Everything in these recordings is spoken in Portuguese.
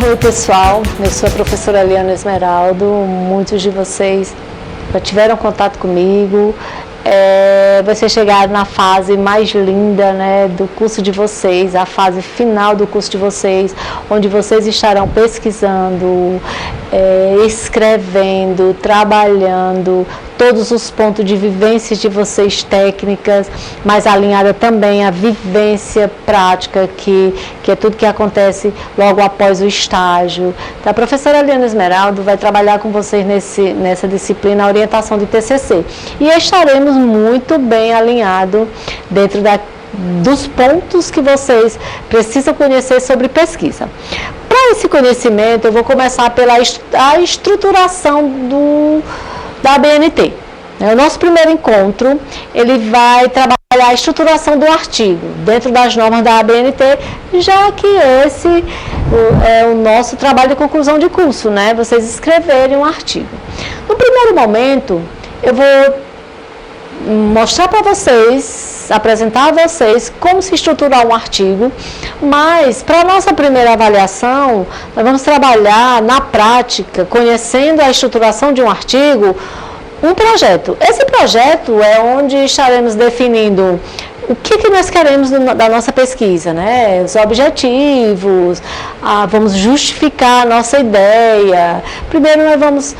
Oi pessoal, eu sou a professora Eliana Esmeraldo, muitos de vocês já tiveram contato comigo, vocês chegaram na fase mais linda, né, do curso de vocês, a fase final do curso de vocês, onde vocês estarão pesquisando, escrevendo, trabalhando, todos os pontos de vivência de vocês técnicas, mas alinhada também à vivência prática, que é tudo que acontece logo após o estágio. Então, a professora Eliana Esmeraldo vai trabalhar com vocês nessa disciplina, a orientação de TCC. E estaremos muito bem alinhados dentro dos pontos que vocês precisam conhecer sobre pesquisa. Para esse conhecimento, eu vou começar pela a estruturação da ABNT. O nosso primeiro encontro, ele vai trabalhar a estruturação do artigo dentro das normas da ABNT, já que esse é o nosso trabalho de conclusão de curso, né? Vocês escreverem um artigo. No primeiro momento, eu vou mostrar para vocês, apresentar a vocês como se estruturar um artigo, mas para a nossa primeira avaliação, nós vamos trabalhar na prática, conhecendo a estruturação de um artigo, um projeto. Esse projeto é onde estaremos definindo o que nós queremos da nossa pesquisa, né? Os objetivos, vamos justificar a nossa ideia. Primeiro nós vamos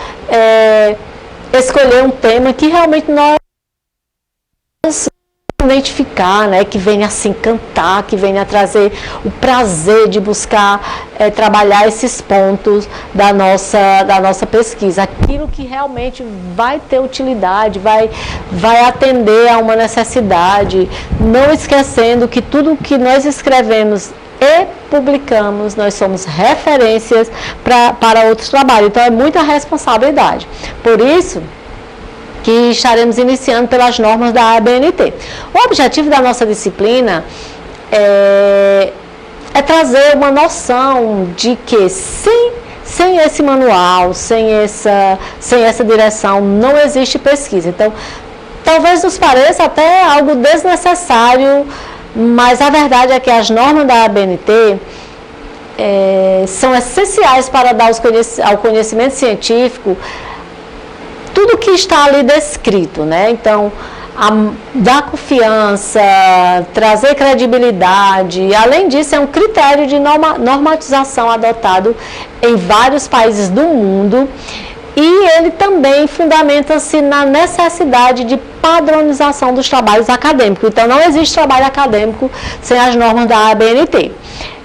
escolher um tema que realmente nós identificar, né, que venha assim cantar, que venha trazer o prazer de buscar trabalhar esses pontos da nossa pesquisa, aquilo que realmente vai ter utilidade, vai atender a uma necessidade, não esquecendo que tudo que nós escrevemos e publicamos, nós somos referências para outros trabalhos, então é muita responsabilidade. Por isso que estaremos iniciando pelas normas da ABNT. O objetivo da nossa disciplina é trazer uma noção de que sem esse manual, sem essa direção, não existe pesquisa. Então, talvez nos pareça até algo desnecessário, mas a verdade é que as normas da ABNT são essenciais para dar ao conhecimento científico tudo que está ali descrito, né? Então, dar confiança, trazer credibilidade, além disso, é um critério de normatização adotado em vários países do mundo, e ele também fundamenta-se na necessidade de padronização dos trabalhos acadêmicos. Então, não existe trabalho acadêmico sem as normas da ABNT.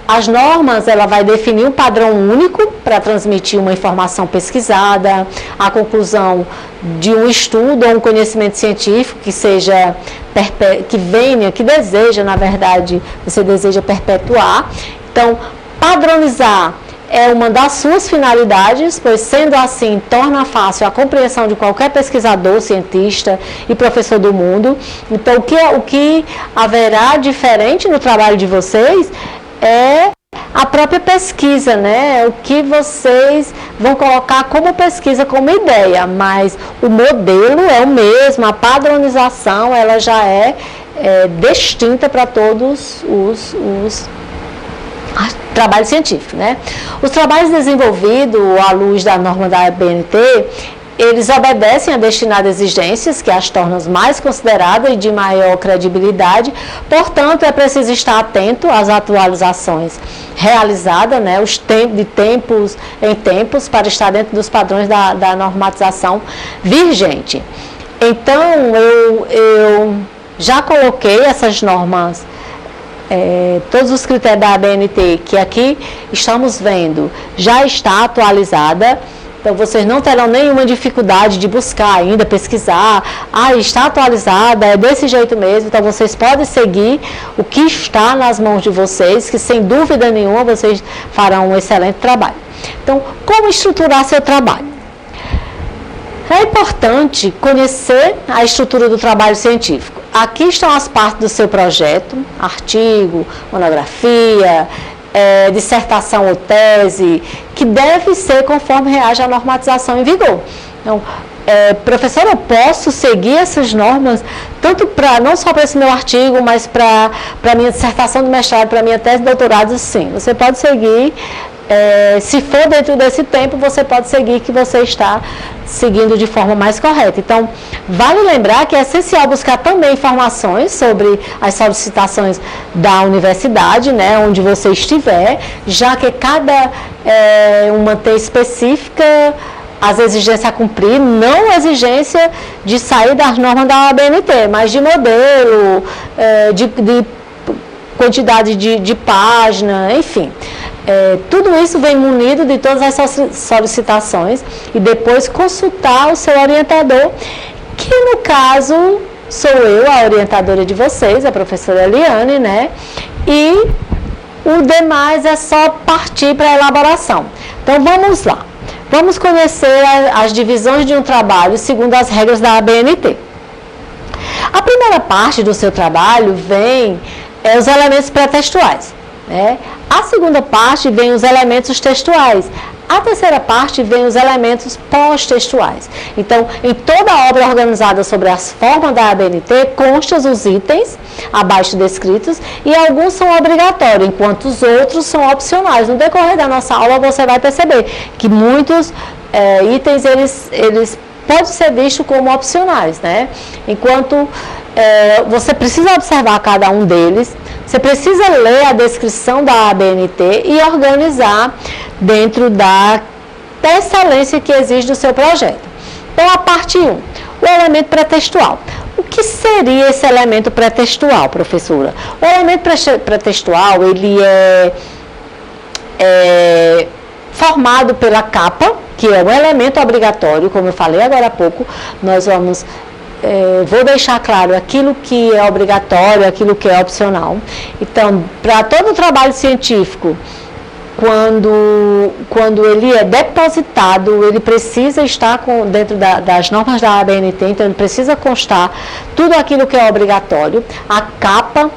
As normas, ela vai definir um padrão único para transmitir uma informação pesquisada, a conclusão de um estudo ou um conhecimento científico que deseja, na verdade, você deseja perpetuar. Então, padronizar é uma das suas finalidades, pois sendo assim, torna fácil a compreensão de qualquer pesquisador, cientista e professor do mundo. Então, o que haverá diferente no trabalho de vocês é a própria pesquisa, né? O que vocês vão colocar como pesquisa, como ideia, mas o modelo é o mesmo, a padronização ela já é distinta para todos os trabalhos científicos, né? Os trabalhos desenvolvidos à luz da norma da ABNT, eles obedecem a destinadas exigências que as tornam mais consideradas e de maior credibilidade, portanto, é preciso estar atento às atualizações realizadas, né, de tempos em tempos, para estar dentro dos padrões da normatização vigente. Então, eu já coloquei essas normas, todos os critérios da ABNT que aqui estamos vendo, já está atualizada. Então, vocês não terão nenhuma dificuldade de buscar ainda, pesquisar. Está atualizada, é desse jeito mesmo. Então, vocês podem seguir o que está nas mãos de vocês, que sem dúvida nenhuma vocês farão um excelente trabalho. Então, como estruturar seu trabalho? É importante conhecer a estrutura do trabalho científico. Aqui estão as partes do seu projeto, artigo, monografia, dissertação ou tese, que deve ser conforme reage à normatização em vigor. Então, professor, eu posso seguir essas normas, tanto não só para esse meu artigo, mas para a minha dissertação de mestrado, para a minha tese de doutorado, sim. Você pode seguir se for dentro desse tempo, você pode seguir que você está seguindo de forma mais correta. Então, vale lembrar que é essencial buscar também informações sobre as solicitações da universidade, né, onde você estiver, já que cada uma tem específica as exigências a cumprir, não exigência de sair das normas da ABNT, mas de modelo, de quantidade de página, enfim. Tudo isso vem munido de todas as solicitações e depois consultar o seu orientador, que no caso sou eu, a orientadora de vocês, a professora Eliane, né? E o demais é só partir para a elaboração. Então vamos lá. Vamos conhecer as divisões de um trabalho segundo as regras da ABNT. A primeira parte do seu trabalho vem os elementos pré-textuais, né? A segunda parte vem os elementos textuais. A terceira parte vem os elementos pós-textuais. Então, em toda obra organizada sobre as formas da ABNT, constam os itens abaixo descritos e alguns são obrigatórios, enquanto os outros são opcionais. No decorrer da nossa aula, você vai perceber que muitos itens, eles podem ser vistos como opcionais, né? Enquanto você precisa observar cada um deles, você precisa ler a descrição da ABNT e organizar dentro da excelência que exige do seu projeto. Então, a parte 1, o elemento pré-textual. O que seria esse elemento pré-textual, professora? O elemento pré-textual, ele é formado pela capa, que é um elemento obrigatório, como eu falei agora há pouco. Nós vamos... vou deixar claro aquilo que é obrigatório, aquilo que é opcional. Então, para todo trabalho científico, quando ele é depositado, ele precisa estar dentro das normas da ABNT, então ele precisa constar tudo aquilo que é obrigatório. A capa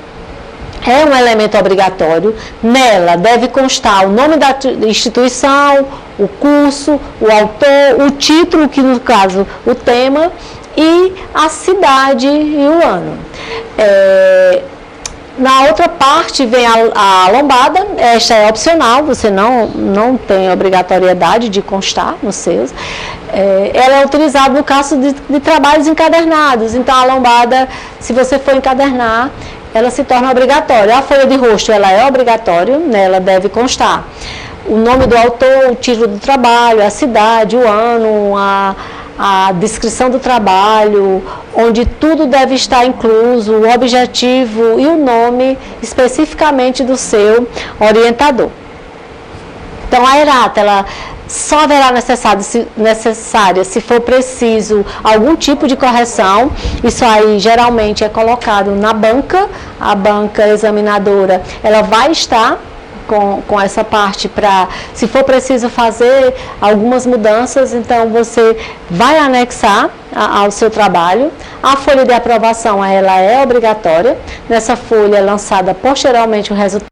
é um elemento obrigatório. Nela deve constar o nome da instituição, o curso, o autor, o título, que no caso o tema, e a cidade e o ano. Na outra parte vem a lombada. Esta é opcional, você não tem obrigatoriedade de constar nos seus. Ela é utilizada no caso de trabalhos encadernados. Então, a lombada, se você for encadernar, ela se torna obrigatória. A folha de rosto, ela é obrigatória, nela deve constar o nome do autor, o título do trabalho, a cidade, o ano, a descrição do trabalho, onde tudo deve estar incluso, o objetivo e o nome especificamente do seu orientador. Então, a errata, ela só haverá necessária se for preciso algum tipo de correção. Isso aí geralmente é colocado na banca. A banca examinadora, ela vai estar com essa parte para, se for preciso fazer algumas mudanças, então você vai anexar ao seu trabalho. A folha de aprovação, ela é obrigatória. Nessa folha é lançada posteriormente o resultado.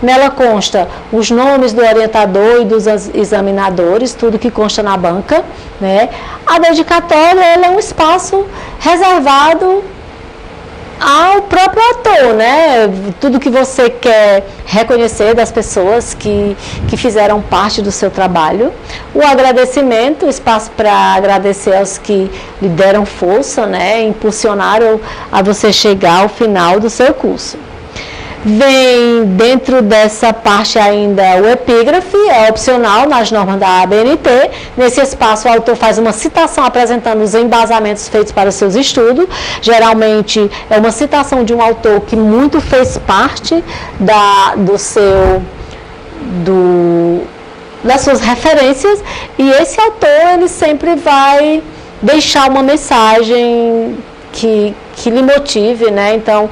Nela consta os nomes do orientador e dos examinadores, tudo que consta na banca, né? A dedicatória, ela é um espaço reservado ao próprio autor, né? Tudo que você quer reconhecer das pessoas que fizeram parte do seu trabalho. O agradecimento, espaço para agradecer aos que lhe deram força, né? Impulsionaram a você chegar ao final do seu curso. Vem dentro dessa parte ainda o epígrafe, é opcional nas normas da ABNT. Nesse espaço o autor faz uma citação apresentando os embasamentos feitos para os seus estudos. Geralmente é uma citação de um autor que muito fez parte das suas referências, e esse autor ele sempre vai deixar uma mensagem que lhe motive, né? Então,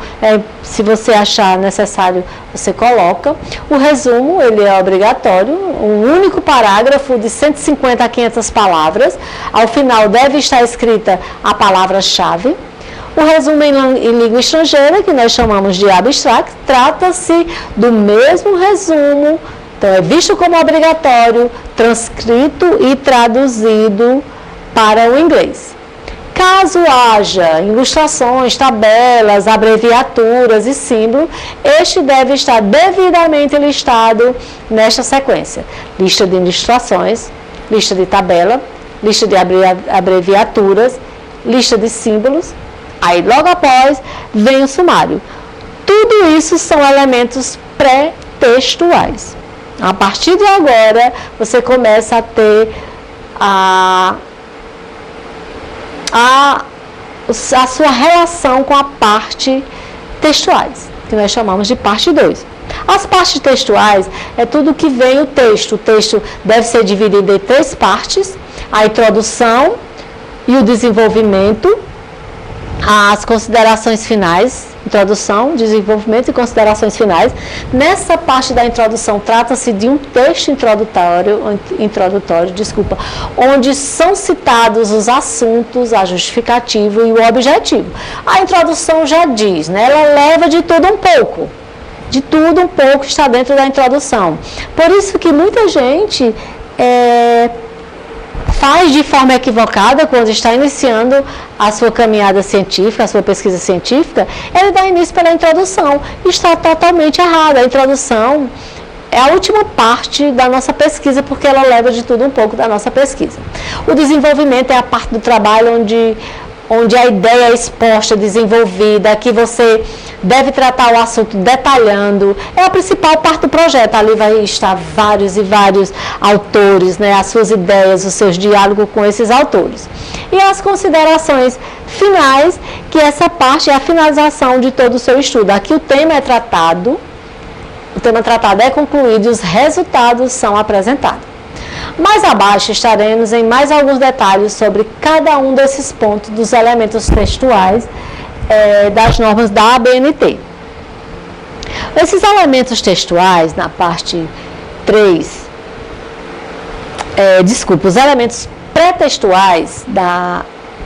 se você achar necessário, você coloca. O resumo, ele é obrigatório, um único parágrafo de 150 a 500 palavras. Ao final deve estar escrita a palavra-chave. O resumo em língua estrangeira, que nós chamamos de abstract, trata-se do mesmo resumo, então é visto como obrigatório, transcrito e traduzido para o inglês. caso haja ilustrações, tabelas, abreviaturas e símbolo, este deve estar devidamente listado nesta sequência. Lista de ilustrações, lista de tabela, lista de abreviaturas, lista de símbolos. Aí, logo após, vem o sumário. Tudo isso são elementos pré-textuais. A partir de agora, você começa a ter a sua relação com a parte textuais, que nós chamamos de parte 2. As partes textuais é tudo que vem o texto. O texto deve ser dividido em 3 partes: a introdução e o desenvolvimento, as considerações finais, introdução, desenvolvimento e considerações finais. Nessa parte da introdução, trata-se de um texto introdutório, onde são citados os assuntos, a justificativa e o objetivo. A introdução já diz, né? Ela leva de tudo um pouco. De tudo um pouco está dentro da introdução. Por isso que muita gente faz de forma equivocada quando está iniciando a sua caminhada científica, a sua pesquisa científica, ele dá início pela introdução. Está totalmente errado. A introdução é a última parte da nossa pesquisa, porque ela leva de tudo um pouco da nossa pesquisa. O desenvolvimento é a parte do trabalho onde a ideia é exposta, desenvolvida, que você deve tratar o assunto detalhando. É a principal parte do projeto. Ali vai estar vários e vários autores, né, as suas ideias, os seus diálogos com esses autores. E as considerações finais, que essa parte é a finalização de todo o seu estudo. Aqui o tema tratado é concluído e os resultados são apresentados. Mais abaixo estaremos em mais alguns detalhes sobre cada um desses pontos dos elementos textuais das normas da ABNT. Esses elementos textuais, na parte 3, os elementos pré-textuais,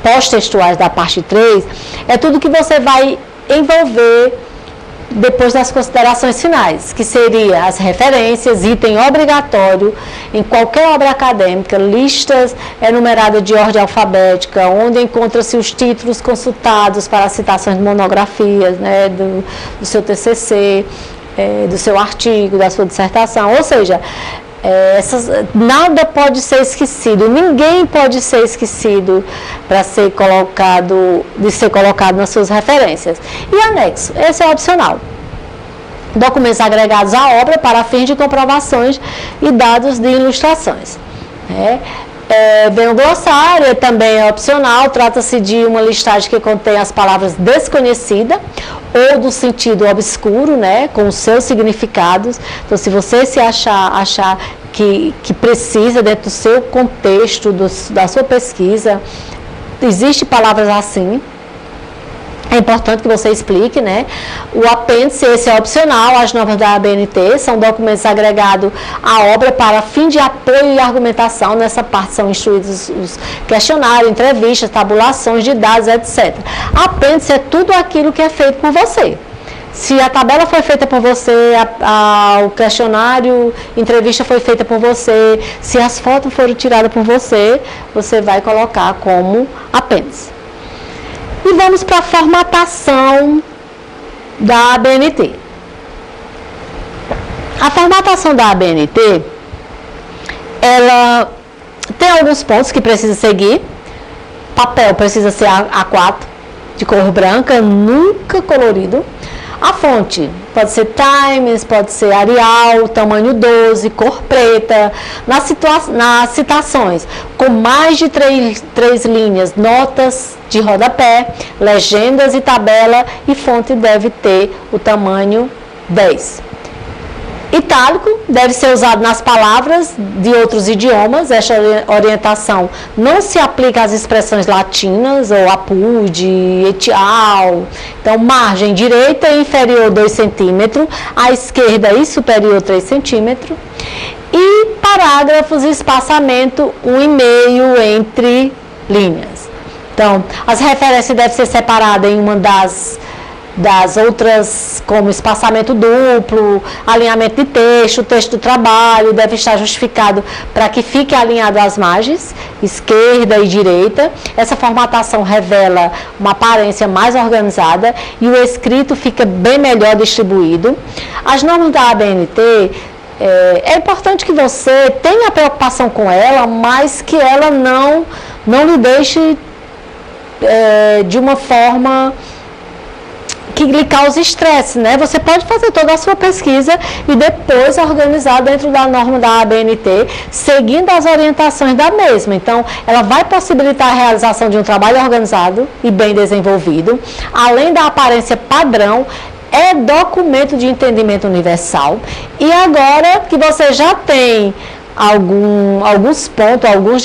pós-textuais da parte 3, é tudo que você vai envolver depois das considerações finais, que seria as referências, item obrigatório em qualquer obra acadêmica, listas enumeradas de ordem alfabética, onde encontra-se os títulos consultados para citações de monografias, né, do seu TCC, do seu artigo, da sua dissertação, ou seja, nada pode ser esquecido, ninguém pode ser esquecido de ser colocado nas suas referências. E anexo, esse é opcional. Documentos agregados à obra para fins de comprovações e dados de ilustrações. Bem, o glossário também é opcional, trata-se de uma listagem que contém as palavras desconhecidas ou do sentido obscuro, né, com os seus significados. Então, se você se achar que precisa, dentro do seu contexto, da sua pesquisa, existem palavras assim, é importante que você explique, né? O apêndice, esse é opcional, as normas da ABNT, são documentos agregados à obra para fim de apoio e argumentação. Nessa parte são instruídos os questionários, entrevistas, tabulações de dados, etc. Apêndice é tudo aquilo que é feito por você. Se a tabela foi feita por você, o questionário, entrevista foi feita por você, se as fotos foram tiradas por você, você vai colocar como apêndice. E vamos para a formatação da ABNT. A formatação da ABNT, ela tem alguns pontos que precisa seguir. Papel precisa ser A4, de cor branca, nunca colorido. A fonte pode ser Times, pode ser Arial, tamanho 12, cor preta. Nas citações, com mais de 3 linhas, notas de rodapé, legendas e tabela, e fonte deve ter o tamanho 10. Itálico deve ser usado nas palavras de outros idiomas. Esta orientação não se aplica às expressões latinas, ou apud, etial. Então, margem direita inferior 2 cm, à esquerda e superior 3 cm. E parágrafos, espaçamento 1,5 entre linhas. Então, as referências devem ser separadas em uma das das outras, como espaçamento duplo, alinhamento de texto, o texto do trabalho deve estar justificado para que fique alinhado às margens, esquerda e direita. Essa formatação revela uma aparência mais organizada e o escrito fica bem melhor distribuído. As normas da ABNT, é importante que você tenha preocupação com ela, mas que ela não lhe deixe de uma forma que lhe cause estresse, né? Você pode fazer toda a sua pesquisa e depois organizar dentro da norma da ABNT, seguindo as orientações da mesma. Então, ela vai possibilitar a realização de um trabalho organizado e bem desenvolvido, além da aparência padrão, é documento de entendimento universal. E agora que você já tem alguns pontos, alguns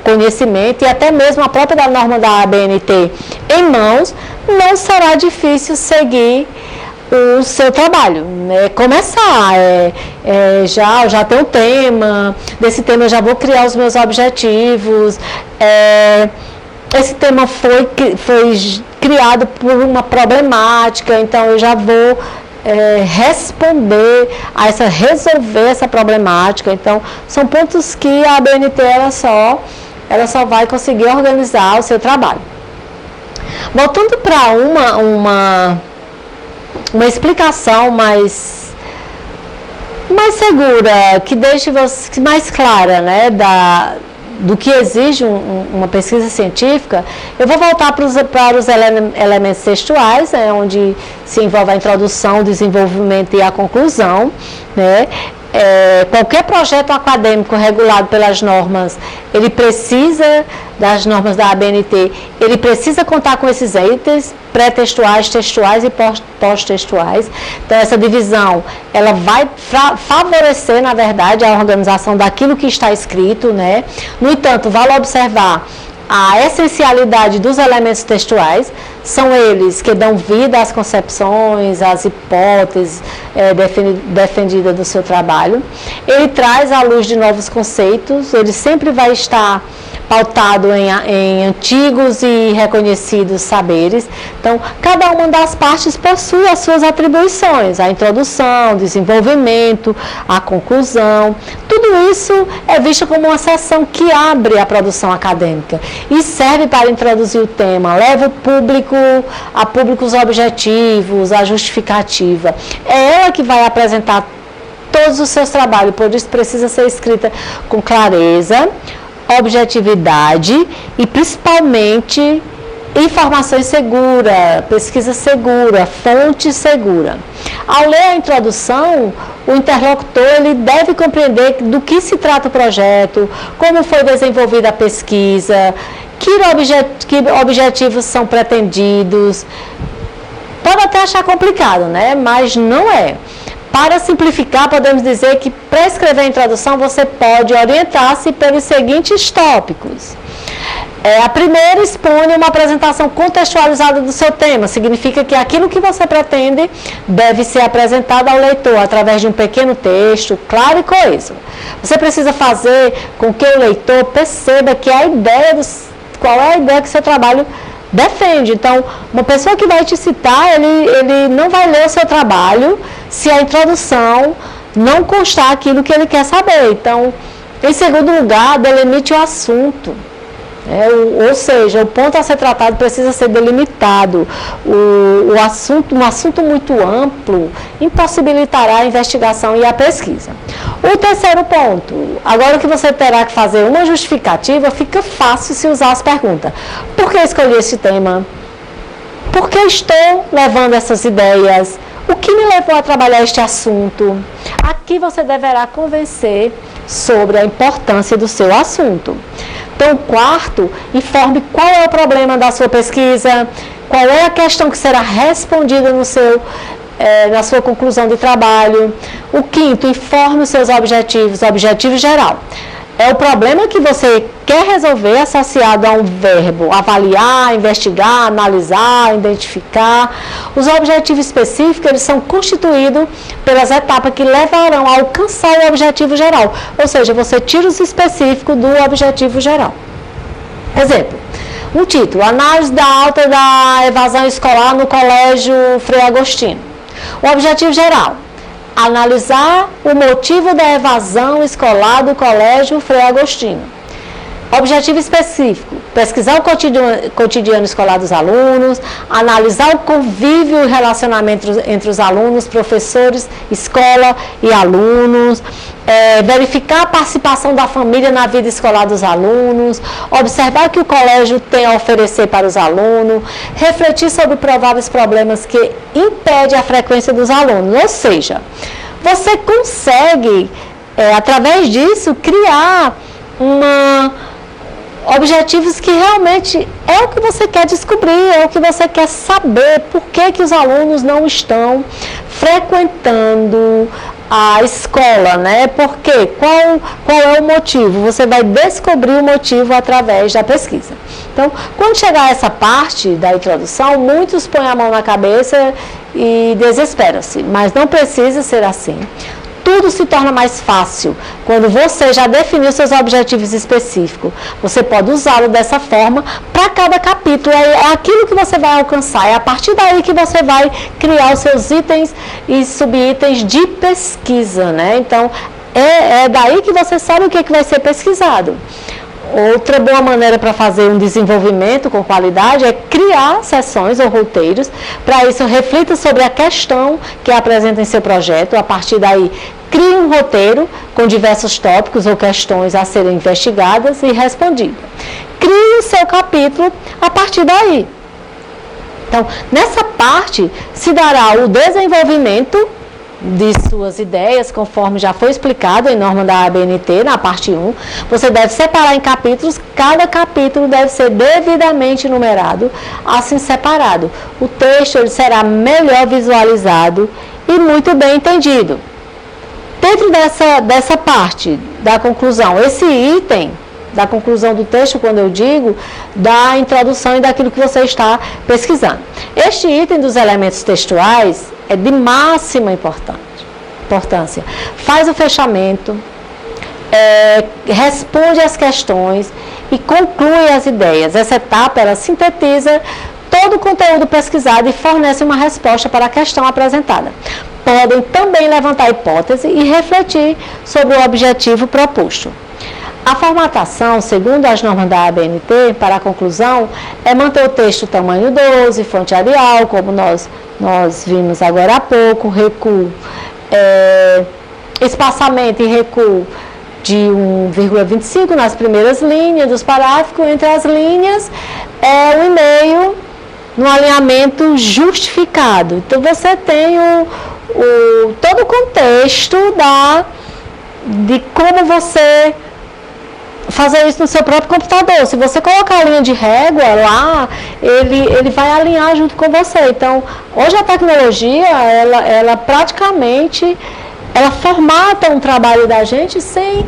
conhecimento e até mesmo a própria norma da ABNT em mãos, não será difícil seguir o seu trabalho, né? Começar, já tem um tema, desse tema eu já vou criar os meus objetivos, esse tema foi criado por uma problemática, então eu já vou resolver essa problemática. Então, são pontos que a ABNT ela só vai conseguir organizar o seu trabalho. Voltando para uma explicação mais segura, que deixe você mais clara, né, do que exige uma pesquisa científica, eu vou voltar para os elementos textuais, onde se envolve a introdução, o desenvolvimento e a conclusão, né? Qualquer projeto acadêmico regulado pelas normas, ele precisa das normas da ABNT, ele precisa contar com esses itens pré-textuais, textuais e pós-textuais. Então, essa divisão, ela vai favorecer, na verdade, a organização daquilo que está escrito, né? No entanto, vale observar a essencialidade dos elementos textuais, são eles que dão vida às concepções, às hipóteses defendidas do seu trabalho. Ele traz à luz de novos conceitos, ele sempre vai estar pautado em antigos e reconhecidos saberes. Então, cada uma das partes possui as suas atribuições, a introdução, o desenvolvimento, a conclusão. Tudo isso é visto como uma seção que abre a produção acadêmica e serve para introduzir o tema, leva o público a públicos objetivos, a justificativa. É ela que vai apresentar todos os seus trabalhos, por isso precisa ser escrita com clareza, objetividade e principalmente informações seguras, pesquisa segura, fonte segura. Ao ler a introdução, o interlocutor ele deve compreender do que se trata o projeto, como foi desenvolvida a pesquisa, que objetivos são pretendidos. Pode até achar complicado, né? Mas não é. Para simplificar, podemos dizer que para escrever a introdução você pode orientar-se pelos seguintes tópicos. A primeira expõe uma apresentação contextualizada do seu tema, significa que aquilo que você pretende deve ser apresentado ao leitor através de um pequeno texto, claro e coeso. Você precisa fazer com que o leitor perceba que qual é a ideia que seu trabalho defende. Então, uma pessoa que vai te citar, ele não vai ler o seu trabalho se a introdução não constar aquilo que ele quer saber. Então, em segundo lugar, delimite o assunto. Ou seja, o ponto a ser tratado precisa ser delimitado. Um assunto muito amplo impossibilitará a investigação e a pesquisa. O terceiro ponto, agora que você terá que fazer uma justificativa, fica fácil se usar as perguntas. Por que escolhi esse tema? Por que estou levando essas ideias? O que me levou a trabalhar este assunto? Aqui você deverá convencer sobre a importância do seu assunto. Então, quarto, informe qual é o problema da sua pesquisa, qual é a questão que será respondida na sua conclusão de trabalho. O quinto, informe os seus objetivos, objetivo geral. É o problema que você quer resolver associado a um verbo, avaliar, investigar, analisar, identificar. Os objetivos específicos, eles são constituídos pelas etapas que levarão a alcançar o objetivo geral. Ou seja, você tira os específicos do objetivo geral. Exemplo, Um título: Análise da alta da evasão escolar no Colégio Frei Agostinho. O objetivo geral: analisar o motivo da evasão escolar do Colégio Frei Agostinho. Objetivo específico: pesquisar o cotidiano escolar dos alunos, analisar o convívio e relacionamento entre os alunos, professores, escola e alunos, verificar a participação da família na vida escolar dos alunos, observar o que o colégio tem a oferecer para os alunos, refletir sobre prováveis problemas que impedem a frequência dos alunos. Ou seja, você consegue, através disso, criar objetivos que realmente é o que você quer descobrir, é o que você quer saber, por que os alunos não estão frequentando a escola, né? Porque qual é o motivo? Você vai descobrir o motivo através da pesquisa. Então, quando chegar a essa parte da introdução, muitos põem a mão na cabeça e desesperam-se, mas não precisa ser assim. Tudo se torna mais fácil quando você já definiu seus objetivos específicos. Você pode usá-lo dessa forma para cada capítulo. É aquilo que você vai alcançar. É a partir daí que você vai criar os seus itens e subitens de pesquisa, né? Então, é daí que você sabe o que vai ser pesquisado. Outra boa maneira para fazer um desenvolvimento com qualidade é criar sessões ou roteiros. Para isso, reflita sobre a questão que apresenta em seu projeto. A partir daí, crie um roteiro com diversos tópicos ou questões a serem investigadas e respondidas. Crie o seu capítulo a partir daí. Então, nessa parte, se dará o desenvolvimento de suas ideias, conforme já foi explicado em norma da ABNT, na parte 1. Você deve separar em capítulos, cada capítulo deve ser devidamente numerado, assim separado. O texto ele será melhor visualizado e muito bem entendido. Dentro dessa parte da conclusão, esse item da conclusão do texto, quando eu digo, da introdução e daquilo que você está pesquisando. Este item dos elementos textuais é de máxima importância. Faz o fechamento, responde às questões e conclui as ideias. Essa etapa, ela sintetiza todo o conteúdo pesquisado e fornece uma resposta para a questão apresentada. Podem também levantar hipótese e refletir sobre o objetivo proposto. A formatação, segundo as normas da ABNT, para a conclusão, é manter o texto tamanho 12, fonte Arial, como nós vimos agora há pouco, recuo, espaçamento e recuo de 1,25 nas primeiras linhas dos parágrafos, entre as linhas, o e-mail no alinhamento justificado. Então, você tem todo o contexto de como você fazer isso no seu próprio computador. Se você colocar a linha de régua lá, ele vai alinhar junto com você. Então, hoje a tecnologia, ela praticamente, ela formata um trabalho da gente sem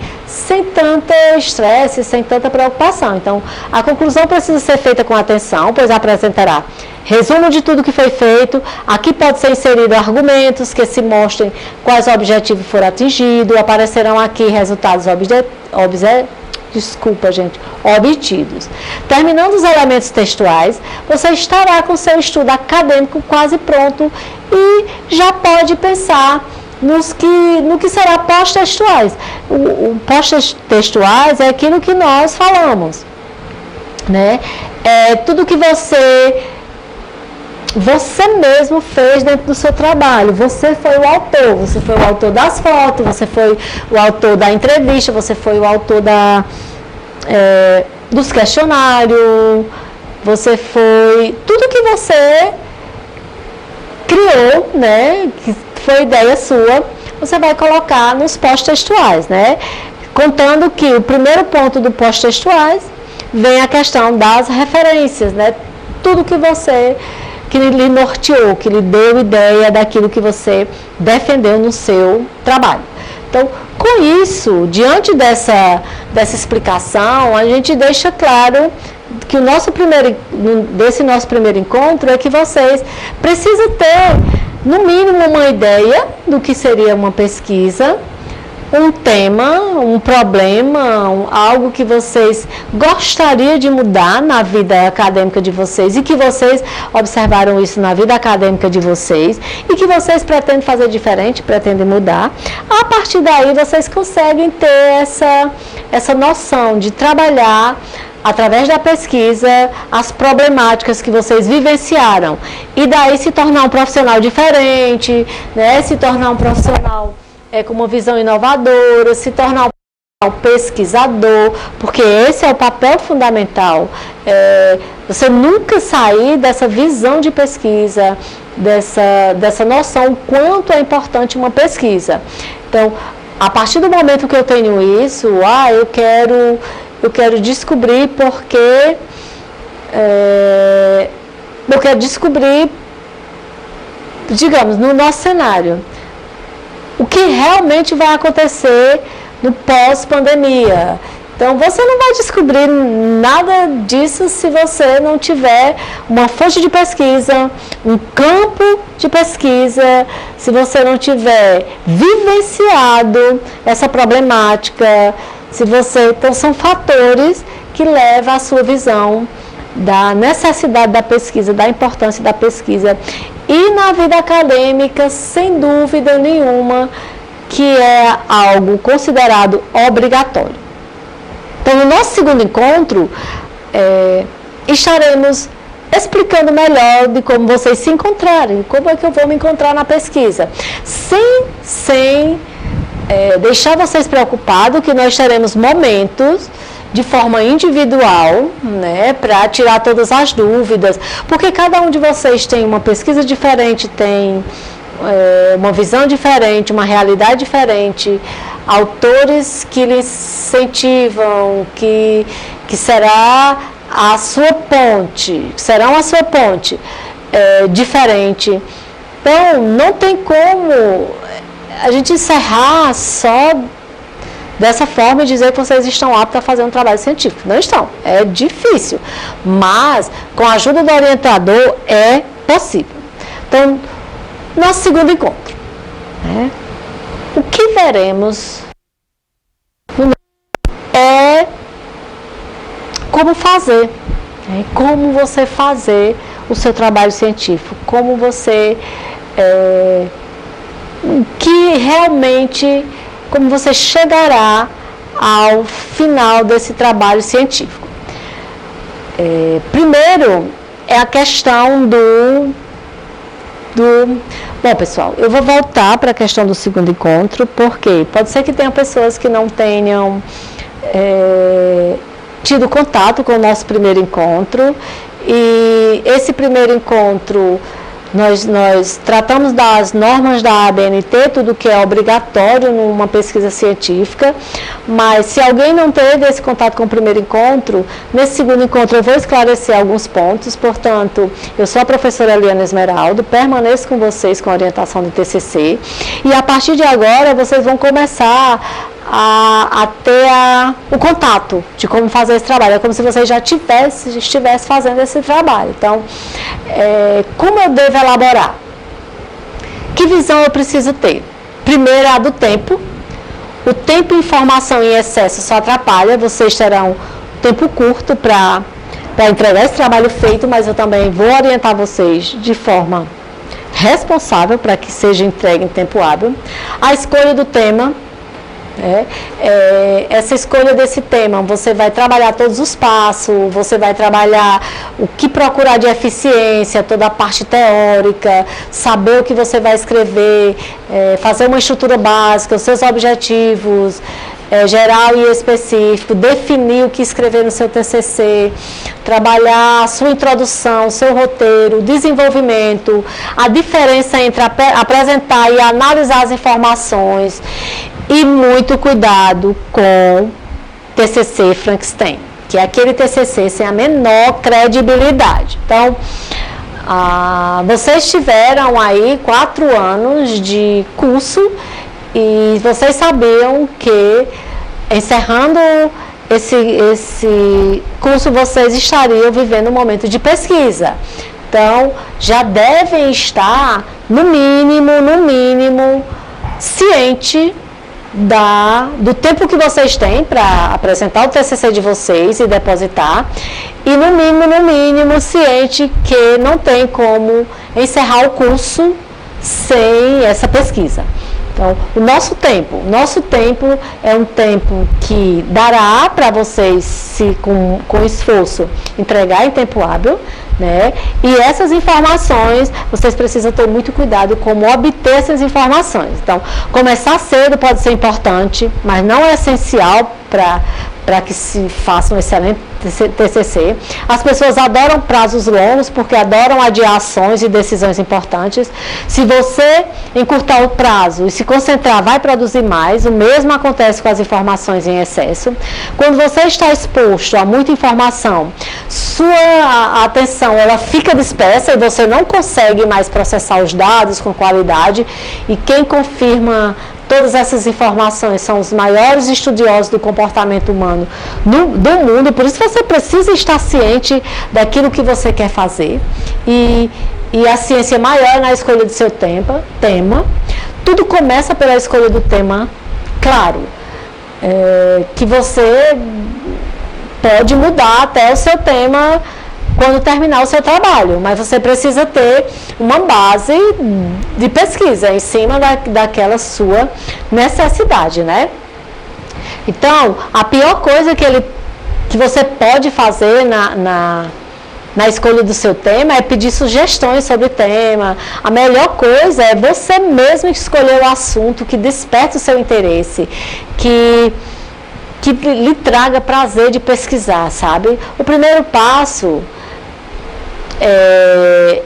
tanto estresse, sem tanta preocupação. Então, a conclusão precisa ser feita com atenção, pois apresentará resumo de tudo que foi feito. Aqui pode ser inserido argumentos que se mostrem quais objetivos foram atingidos. Aparecerão aqui resultados obtidos. Terminando os elementos textuais, você estará com seu estudo acadêmico quase pronto e já pode pensar no que será pós-textuais. O pós-textuais é aquilo que nós falamos, né? Tudo que você mesmo fez dentro do seu trabalho. Você foi o autor das fotos, você foi o autor da entrevista, você foi o autor dos questionários, você foi tudo que você criou, né, que foi ideia sua, você vai colocar nos pós-textuais, né, contando que o primeiro ponto do pós-textuais vem a questão das referências, né, tudo que lhe norteou, que lhe deu ideia daquilo que você defendeu no seu trabalho. Então, com isso, diante dessa explicação, a gente deixa claro que desse nosso primeiro encontro é que vocês precisam ter, no mínimo, uma ideia do que seria uma pesquisa, um tema, um problema, algo que vocês gostariam de mudar na vida acadêmica de vocês e que vocês observaram isso na vida acadêmica de vocês e que vocês pretendem fazer diferente, pretendem mudar. A partir daí vocês conseguem ter essa noção de trabalhar através da pesquisa as problemáticas que vocês vivenciaram e daí se tornar um profissional diferente, né? Se tornar um profissional com uma visão inovadora, se tornar um pesquisador, porque esse é o papel fundamental. Você nunca sair dessa visão de pesquisa, dessa noção quanto é importante uma pesquisa. Então, a partir do momento que eu tenho isso, eu quero descobrir porque eu quero descobrir, digamos, no nosso cenário, o que realmente vai acontecer no pós-pandemia. Então, você não vai descobrir nada disso se você não tiver uma fonte de pesquisa, um campo de pesquisa, se você não tiver vivenciado essa problemática, então são fatores que levam à sua visão da necessidade da pesquisa, da importância da pesquisa. E na vida acadêmica, sem dúvida nenhuma, que é algo considerado obrigatório. Então, no nosso segundo encontro, estaremos explicando melhor de como vocês se encontrarem, como é que eu vou me encontrar na pesquisa, sem deixar vocês preocupados que nós teremos momentos de forma individual, né, para tirar todas as dúvidas, porque cada um de vocês tem uma pesquisa diferente, tem uma visão diferente, uma realidade diferente, autores que lhe incentivam, que serão a sua ponte diferente. Então, não tem como a gente encerrar só dessa forma e dizer que vocês estão aptos a fazer um trabalho científico. Não estão, é difícil, mas com a ajuda do orientador é possível. Então, nosso segundo encontro, né? O que veremos é como fazer, né? Como você fazer o seu trabalho científico, como você como você chegará ao final desse trabalho científico. Primeiro, é a questão Bom, pessoal, eu vou voltar para a questão do segundo encontro, porque pode ser que tenham pessoas que não tenham tido contato com o nosso primeiro encontro, e esse primeiro encontro nós tratamos das normas da ABNT, tudo que é obrigatório numa pesquisa científica, mas se alguém não teve esse contato com o primeiro encontro, nesse segundo encontro eu vou esclarecer alguns pontos. Portanto, eu sou a professora Eliana Esmeraldo, permaneço com vocês com a orientação do TCC, e a partir de agora vocês vão começar a ter o contato de como fazer esse trabalho. É como se você já estivesse fazendo esse trabalho. Então, como eu devo elaborar? Que visão eu preciso ter? Primeiro, a do tempo. O tempo e informação em excesso só atrapalha. Vocês terão tempo curto para entregar esse trabalho feito, mas eu também vou orientar vocês de forma responsável para que seja entregue em tempo hábil. A escolha do tema. Essa escolha desse tema, você vai trabalhar todos os passos, você vai trabalhar o que procurar de eficiência, toda a parte teórica, saber o que você vai escrever, fazer uma estrutura básica, os seus objetivos, geral e específico, definir o que escrever no seu TCC, trabalhar a sua introdução, o seu roteiro, o desenvolvimento, a diferença entre apresentar e analisar as informações. E muito cuidado com TCC Frankenstein, que é aquele TCC sem a menor credibilidade. Então, vocês tiveram aí 4 anos de curso e vocês sabiam que, encerrando esse curso, vocês estariam vivendo um momento de pesquisa. Então, já devem estar, no mínimo, ciente do tempo que vocês têm para apresentar o TCC de vocês e depositar, e no mínimo, ciente que não tem como encerrar o curso sem essa pesquisa. Então, o nosso tempo é um tempo que dará para vocês, se com esforço, entregar em tempo hábil, né? E essas informações, vocês precisam ter muito cuidado como obter essas informações. Então, começar cedo pode ser importante, mas não é essencial para que se faça um excelente TCC. As pessoas adoram prazos longos porque adoram adiar ações e decisões importantes. Se você encurtar o prazo e se concentrar, vai produzir mais. O mesmo acontece com as informações em excesso. Quando você está exposto a muita informação, sua atenção ela fica dispersa e você não consegue mais processar os dados com qualidade. E quem confirma todas essas informações são os maiores estudiosos do comportamento humano do mundo, por isso você precisa estar ciente daquilo que você quer fazer. E a ciência maior na escolha do seu tema. Tudo começa pela escolha do tema, claro, que você pode mudar até o seu tema quando terminar o seu trabalho, mas você precisa ter uma base de pesquisa em cima daquela sua necessidade, né? Então, a pior coisa que você pode fazer na escolha do seu tema é pedir sugestões sobre o tema. A melhor coisa é você mesmo escolher o assunto que desperta o seu interesse, que lhe traga prazer de pesquisar, sabe? O primeiro passo é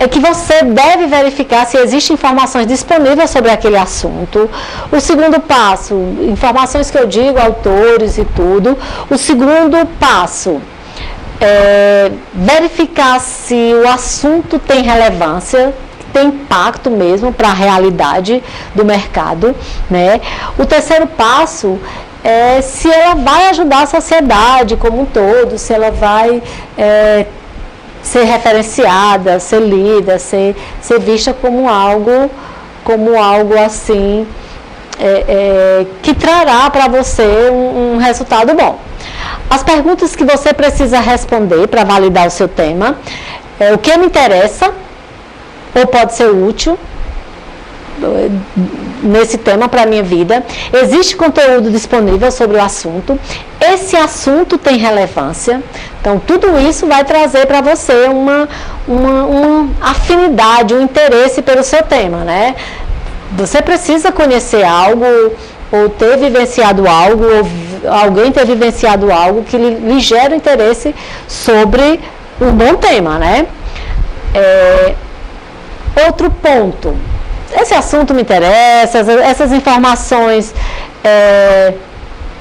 que você deve verificar se existem informações disponíveis sobre aquele assunto. O segundo passo, informações que eu digo, autores e tudo. O segundo passo é verificar se o assunto tem relevância, tem impacto mesmo para a realidade do mercado, né? O terceiro passo é se ela vai ajudar a sociedade como um todo, se ela vai ser referenciada, ser lida, ser vista como algo assim, que trará para você um resultado bom. As perguntas que você precisa responder para validar o seu tema é o que me interessa, ou pode ser útil nesse tema para a minha vida. Existe conteúdo disponível sobre o assunto. Esse assunto tem relevância. Então, tudo isso vai trazer para você uma afinidade, um interesse pelo seu tema, né? Você precisa conhecer algo, ou ter vivenciado algo, ou alguém ter vivenciado algo que lhe gera interesse sobre um bom tema, né? Outro ponto. Esse assunto me interessa, essas informações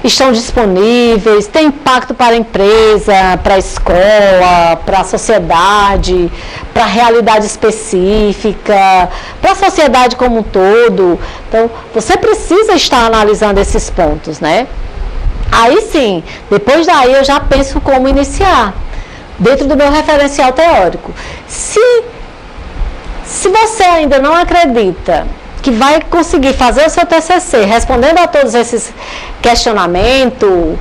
estão disponíveis, tem impacto para a empresa, para a escola, para a sociedade, para a realidade específica, para a sociedade como um todo. Então, você precisa estar analisando esses pontos, né? Aí sim, depois daí eu já penso como iniciar, dentro do meu referencial teórico. Se você ainda não acredita que vai conseguir fazer o seu TCC respondendo a todos esses questionamentos,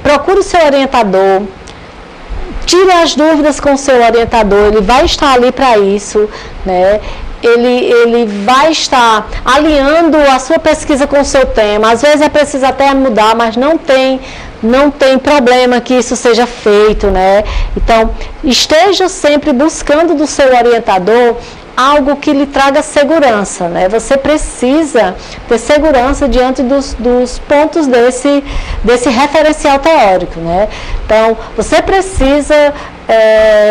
procure o seu orientador, tire as dúvidas com o seu orientador, ele vai estar ali para isso, né? Ele vai estar alinhando a sua pesquisa com o seu tema. Às vezes é preciso até mudar, mas não tem problema que isso seja feito, né? Então, esteja sempre buscando do seu orientador algo que lhe traga segurança, né? Você precisa ter segurança diante dos pontos desse referencial teórico, né? Então, você precisa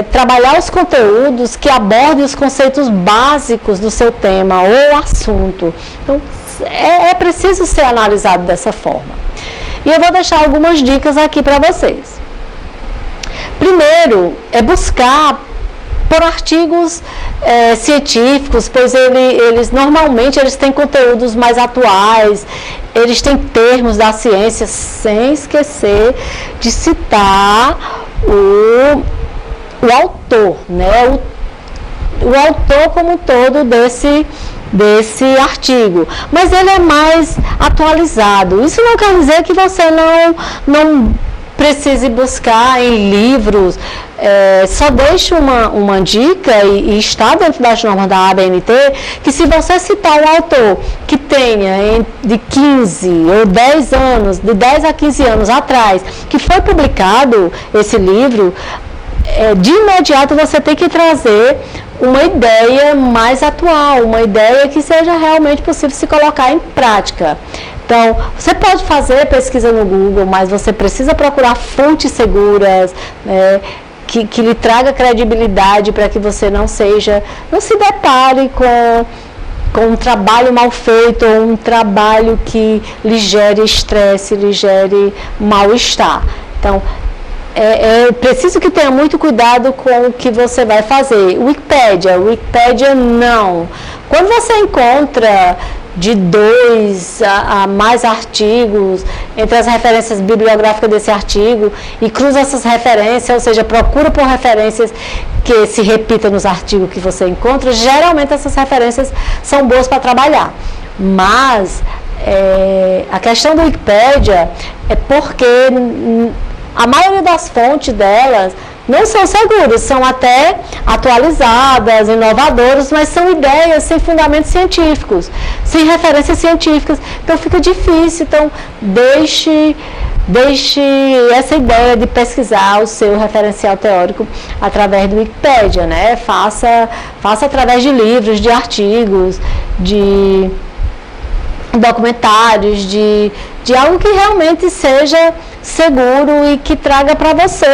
trabalhar os conteúdos que abordem os conceitos básicos do seu tema ou assunto. Então, é preciso ser analisado dessa forma. E eu vou deixar algumas dicas aqui para vocês. Primeiro, é buscar por artigos científicos, pois eles normalmente têm conteúdos mais atuais, eles têm termos da ciência, sem esquecer de citar o autor, né? O autor como um todo desse artigo, mas ele é mais atualizado. Isso não quer dizer que você não precise buscar em livros. Só deixo uma dica, e está dentro das normas da ABNT, que se você citar um autor que tenha de 15 ou 10 anos, de 10 a 15 anos atrás, que foi publicado esse livro, de imediato você tem que trazer uma ideia mais atual, uma ideia que seja realmente possível se colocar em prática. Então, você pode fazer pesquisa no Google, mas você precisa procurar fontes seguras, né, que lhe traga credibilidade, para que você não se depare com um trabalho mal feito, ou um trabalho que lhe gere estresse, lhe gere mal-estar. Então, é preciso que tenha muito cuidado com o que você vai fazer. Wikipédia não. Quando você encontra de 2 a mais artigos entre as referências bibliográficas desse artigo e cruza essas referências, ou seja, procura por referências que se repitam nos artigos que você encontra, geralmente essas referências são boas para trabalhar. Mas a questão da Wikipédia é porque a maioria das fontes delas não são seguras, são até atualizadas, inovadoras, mas são ideias sem fundamentos científicos, sem referências científicas. Então fica difícil. Então deixe essa ideia de pesquisar o seu referencial teórico através do Wikipédia, né? Faça através de livros, de artigos, de documentários, de algo que realmente seja seguro e que traga para você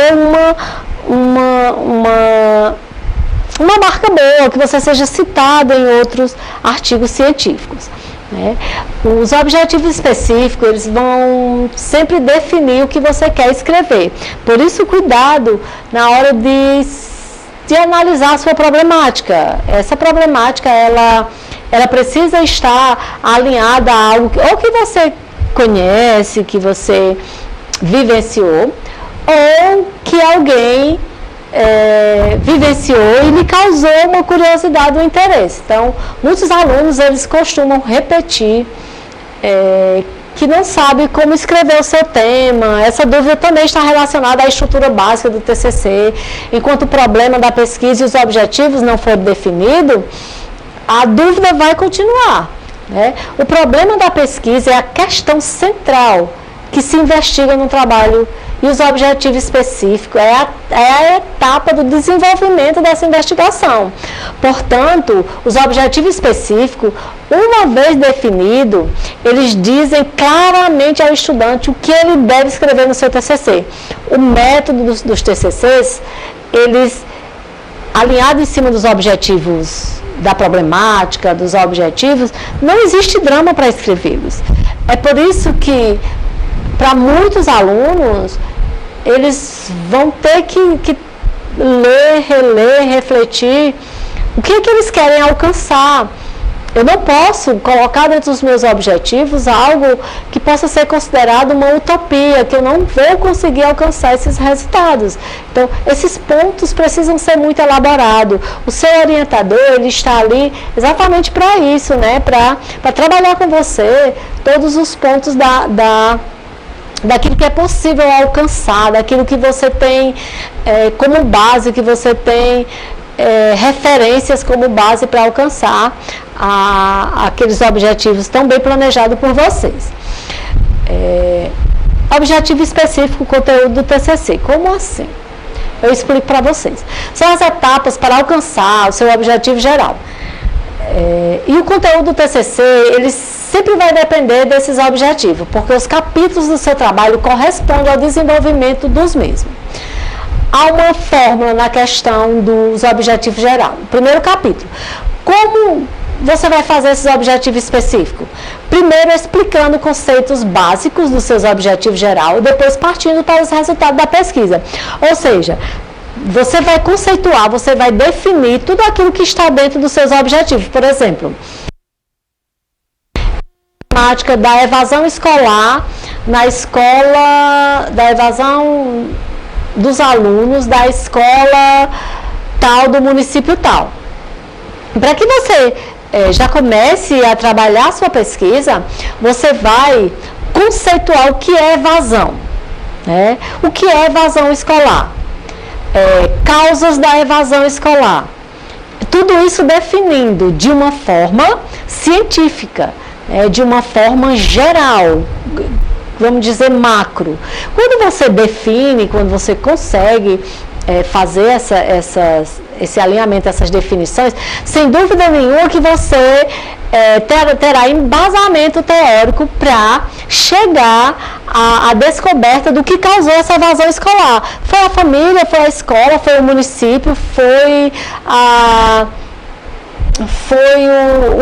uma marca boa, que você seja citado em outros artigos científicos, né? Os objetivos específicos, eles vão sempre definir o que você quer escrever. Por isso, cuidado na hora de analisar a sua problemática. Essa problemática, ela precisa estar alinhada a algo ou que você conhece, que você vivenciou, ou que alguém vivenciou e lhe causou uma curiosidade ou interesse. Então, muitos alunos, eles costumam repetir que não sabe como escrever o seu tema. Essa dúvida também está relacionada à estrutura básica do TCC. Enquanto o problema da pesquisa e os objetivos não forem definidos, a dúvida vai continuar, né? O problema da pesquisa é a questão central que se investiga no trabalho, e os objetivos específicos é a etapa do desenvolvimento dessa investigação. Portanto, os objetivos específicos, uma vez definido, eles dizem claramente ao estudante o que ele deve escrever no seu TCC. O método dos TCCs, eles, alinhados em cima dos objetivos da problemática, dos objetivos, não existe drama para escrevê-los. É por isso que, para muitos alunos, eles vão ter que ler, reler, refletir o que eles querem alcançar. Eu não posso colocar dentro dos meus objetivos algo que possa ser considerado uma utopia, que eu não vou conseguir alcançar esses resultados. Então, esses pontos precisam ser muito elaborados. O seu orientador, ele está ali exatamente para isso, né? Para trabalhar com você todos os pontos daquilo que é possível alcançar, daquilo que você tem como base, que você tem referências como base para alcançar aqueles objetivos tão bem planejados por vocês. Objetivo específico, conteúdo do TCC. Como assim? Eu explico para vocês. São as etapas para alcançar o seu objetivo geral. E o conteúdo do TCC, ele sempre vai depender desses objetivos, porque os capítulos do seu trabalho correspondem ao desenvolvimento dos mesmos. Há uma fórmula na questão dos objetivos gerais. Primeiro capítulo. Como você vai fazer esses objetivos específicos? Primeiro, explicando conceitos básicos dos seus objetivos gerais, e depois partindo para os resultados da pesquisa. Ou seja, você vai conceituar, você vai definir tudo aquilo que está dentro dos seus objetivos. Por exemplo, a temática da evasão escolar na escola, da evasão dos alunos da escola tal do município tal. Para que você já comece a trabalhar a sua pesquisa, você vai conceituar o que é evasão, né? O que é evasão escolar? Causas da evasão escolar. Tudo isso definindo de uma forma científica, de uma forma geral, vamos dizer macro. Quando você define, quando você consegue fazer esse alinhamento, essas definições, sem dúvida nenhuma que você terá embasamento teórico para chegar à descoberta do que causou essa evasão escolar. Foi a família, foi a escola, foi o município, foi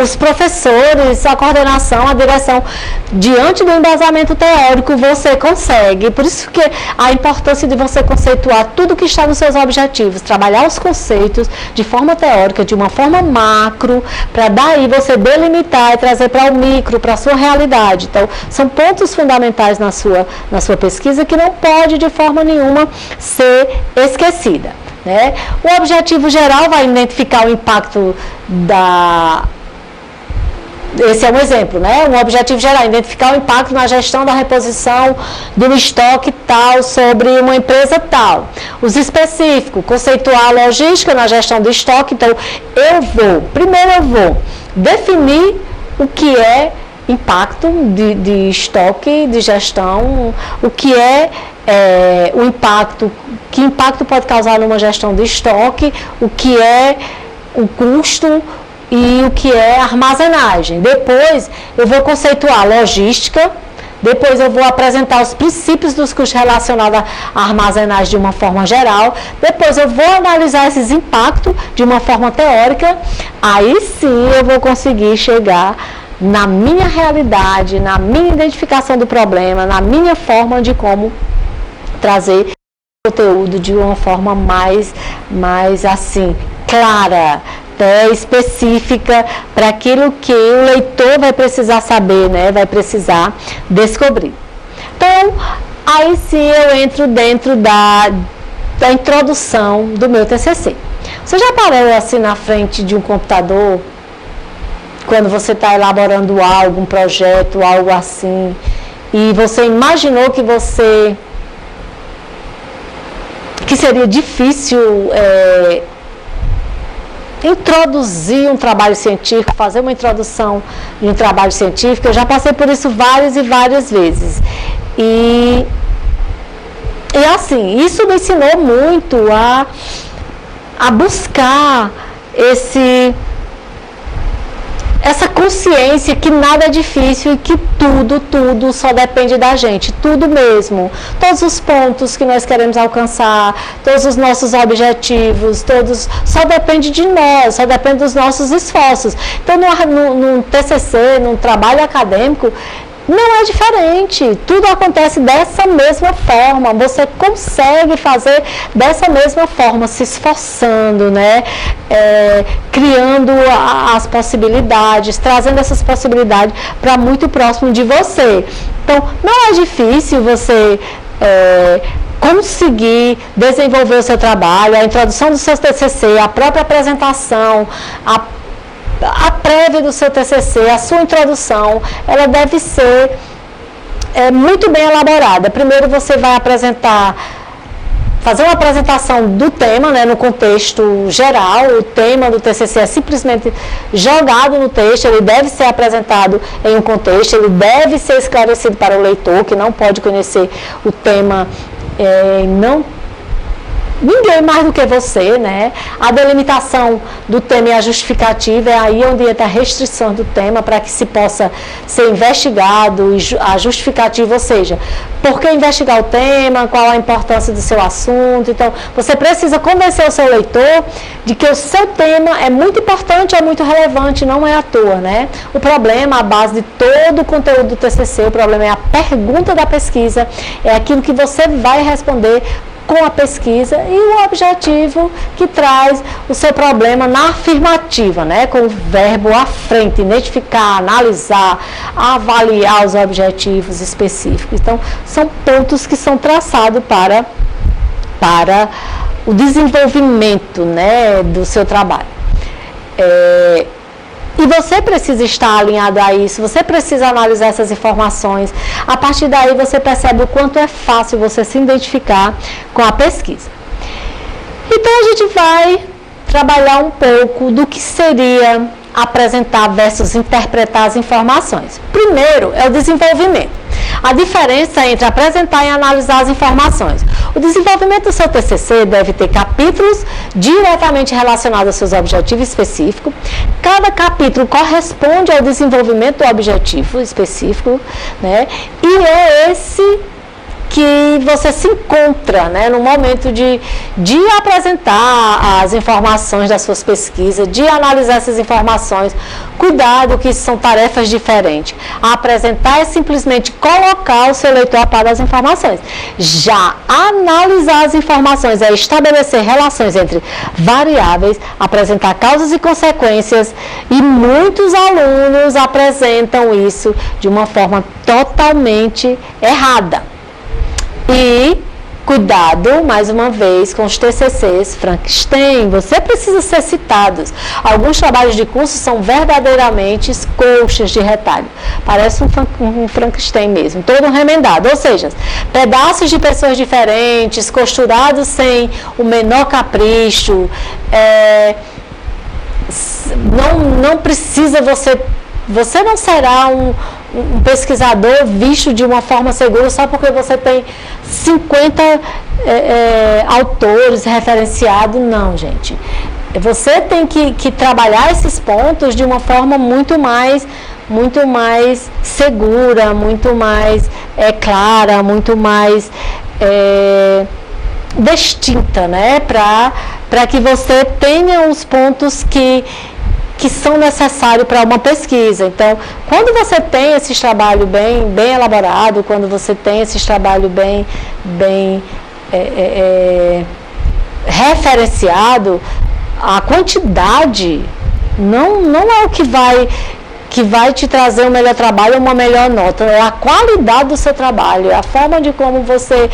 os professores, a coordenação, a direção. Diante do embasamento teórico, você consegue. Por isso que a importância de você conceituar tudo que está nos seus objetivos, trabalhar os conceitos de forma teórica, de uma forma macro, para daí você delimitar e trazer para o micro, para a sua realidade. Então, são pontos fundamentais na sua pesquisa que não pode de forma nenhuma ser esquecida. Né? O objetivo geral vai identificar o impacto Esse é um exemplo, né? Um objetivo geral, identificar o impacto na gestão da reposição do estoque tal sobre uma empresa tal. Os específicos, conceituar a logística na gestão do estoque. Então, primeiro eu vou definir o que é impacto de estoque, de gestão, o que o impacto, que impacto pode causar numa gestão de estoque, o que é o custo e o que é armazenagem. Depois eu vou conceituar logística, depois eu vou apresentar os princípios dos custos relacionados à armazenagem de uma forma geral, depois eu vou analisar esses impactos de uma forma teórica, aí sim eu vou conseguir chegar na minha realidade, na minha identificação do problema, na minha forma de como trazer conteúdo de uma forma mais assim, clara, específica para aquilo que o leitor vai precisar saber, né? Vai precisar descobrir. Então, aí sim eu entro dentro da introdução do meu TCC. Você já parou assim na frente de um computador, quando você está elaborando algo, um projeto, algo assim, e você imaginou que seria difícil introduzir um trabalho científico, fazer uma introdução de um trabalho científico? Eu já passei por isso várias e várias vezes. E assim, isso me ensinou muito a buscar essa consciência que nada é difícil e que tudo só depende da gente, tudo mesmo. Todos os pontos que nós queremos alcançar, todos os nossos objetivos, só depende de nós, só depende dos nossos esforços. Então, no TCC, num trabalho acadêmico, não é diferente, tudo acontece dessa mesma forma, você consegue fazer dessa mesma forma, se esforçando, né? Criando as possibilidades, trazendo essas possibilidades para muito próximo de você. Então, não é difícil você conseguir desenvolver o seu trabalho, a introdução do seu TCC, a própria apresentação, a prévia do seu TCC, a sua introdução, ela deve ser muito bem elaborada. Primeiro você vai fazer uma apresentação do tema, né, no contexto geral. O tema do TCC é simplesmente jogado no texto, ele deve ser apresentado em um contexto, ele deve ser esclarecido para o leitor, que não pode conhecer o tema, ninguém mais do que você, né? A delimitação do tema e a justificativa é aí onde entra a restrição do tema para que se possa ser investigado, a justificativa, ou seja, por que investigar o tema, qual a importância do seu assunto. Então, você precisa convencer o seu leitor de que o seu tema é muito importante, é muito relevante, não é à toa, né? O problema, a base de todo o conteúdo do TCC, o problema é a pergunta da pesquisa, é aquilo que você vai responder com a pesquisa, e o objetivo que traz o seu problema na afirmativa, né? Com o verbo à frente, identificar, analisar, avaliar os objetivos específicos. Então, são pontos que são traçados para o desenvolvimento, né, do seu trabalho. E você precisa estar alinhado a isso, você precisa analisar essas informações. A partir daí você percebe o quanto é fácil você se identificar com a pesquisa. Então a gente vai trabalhar um pouco do que seria apresentar versus interpretar as informações. Primeiro é o desenvolvimento. A diferença entre apresentar e analisar as informações. O desenvolvimento do seu TCC deve ter capítulos diretamente relacionados aos seus objetivos específicos. Cada capítulo corresponde ao desenvolvimento do objetivo específico, né? E é esse que você se encontra, né, no momento de apresentar as informações das suas pesquisas, de analisar essas informações. Cuidado que são tarefas diferentes. Apresentar é simplesmente colocar o seu leitor a par das informações. Já analisar as informações é estabelecer relações entre variáveis, apresentar causas e consequências, e muitos alunos apresentam isso de uma forma totalmente errada. E cuidado, mais uma vez, com os TCCs Frankenstein. Você precisa ser citado. Alguns trabalhos de curso são verdadeiramente colchas de retalho. Parece um Frankenstein mesmo, todo remendado. Ou seja, pedaços de pessoas diferentes, costurados sem o menor capricho. Não precisa você não será um pesquisador visto de uma forma segura só porque você tem 50 autores referenciados. Não, gente. Você tem que trabalhar esses pontos de uma forma muito mais segura, muito mais clara, muito mais distinta, né? Para que você tenha os pontos que são necessários para uma pesquisa. Então, quando você tem esse trabalho bem elaborado, quando você tem esse trabalho bem referenciado, a quantidade não é o que vai te trazer um melhor trabalho ou uma melhor nota. É a qualidade do seu trabalho, é a forma de como você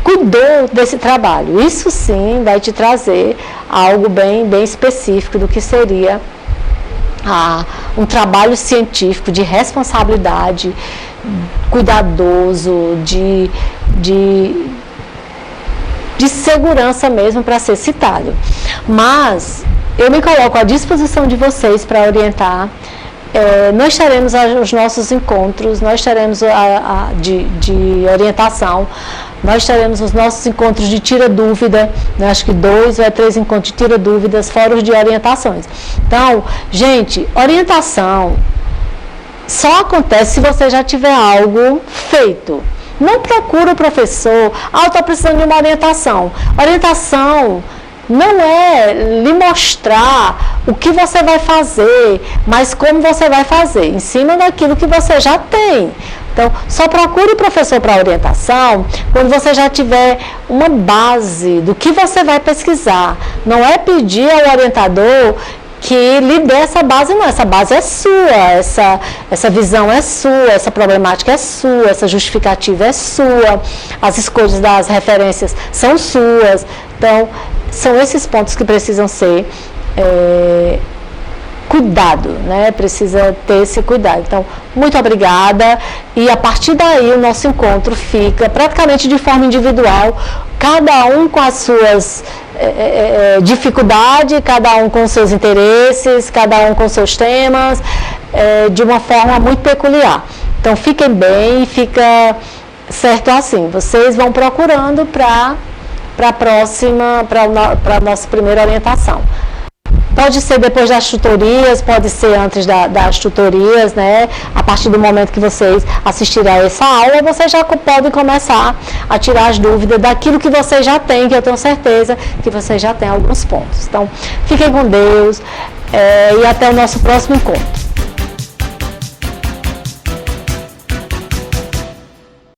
cuidou desse trabalho. Isso sim vai te trazer algo bem específico do que seria um trabalho científico de responsabilidade, cuidadoso, de segurança mesmo para ser citado. Mas eu me coloco à disposição de vocês para orientar. Nós teremos os nossos encontros, nós teremos de orientação, nós teremos os nossos encontros de tira-dúvida, né? Acho que 2 ou 3 encontros de tira-dúvidas, fóruns de orientações. Então, gente, orientação só acontece se você já tiver algo feito. Não procura o professor, estou precisando de uma orientação. Orientação não é lhe mostrar o que você vai fazer, mas como você vai fazer, em cima daquilo que você já tem. Então, só procure o professor para orientação quando você já tiver uma base do que você vai pesquisar. Não é pedir ao orientador que lhe dê essa base, não. Essa base é sua, essa visão é sua, essa problemática é sua, essa justificativa é sua, as escolhas das referências são suas. Então, são esses pontos que precisam ser cuidado, né? Precisa ter esse cuidado. Então, muito obrigada. E a partir daí o nosso encontro fica praticamente de forma individual, cada um com as suas dificuldades, cada um com seus interesses, cada um com seus temas, de uma forma muito peculiar. Então, fiquem bem, fica certo assim. Vocês vão procurando para a nossa primeira orientação. Pode ser depois das tutorias, pode ser antes das tutorias, né? A partir do momento que vocês assistirem a essa aula, vocês já podem começar a tirar as dúvidas daquilo que vocês já têm, que eu tenho certeza que vocês já têm alguns pontos. Então, fiquem com Deus e até o nosso próximo encontro.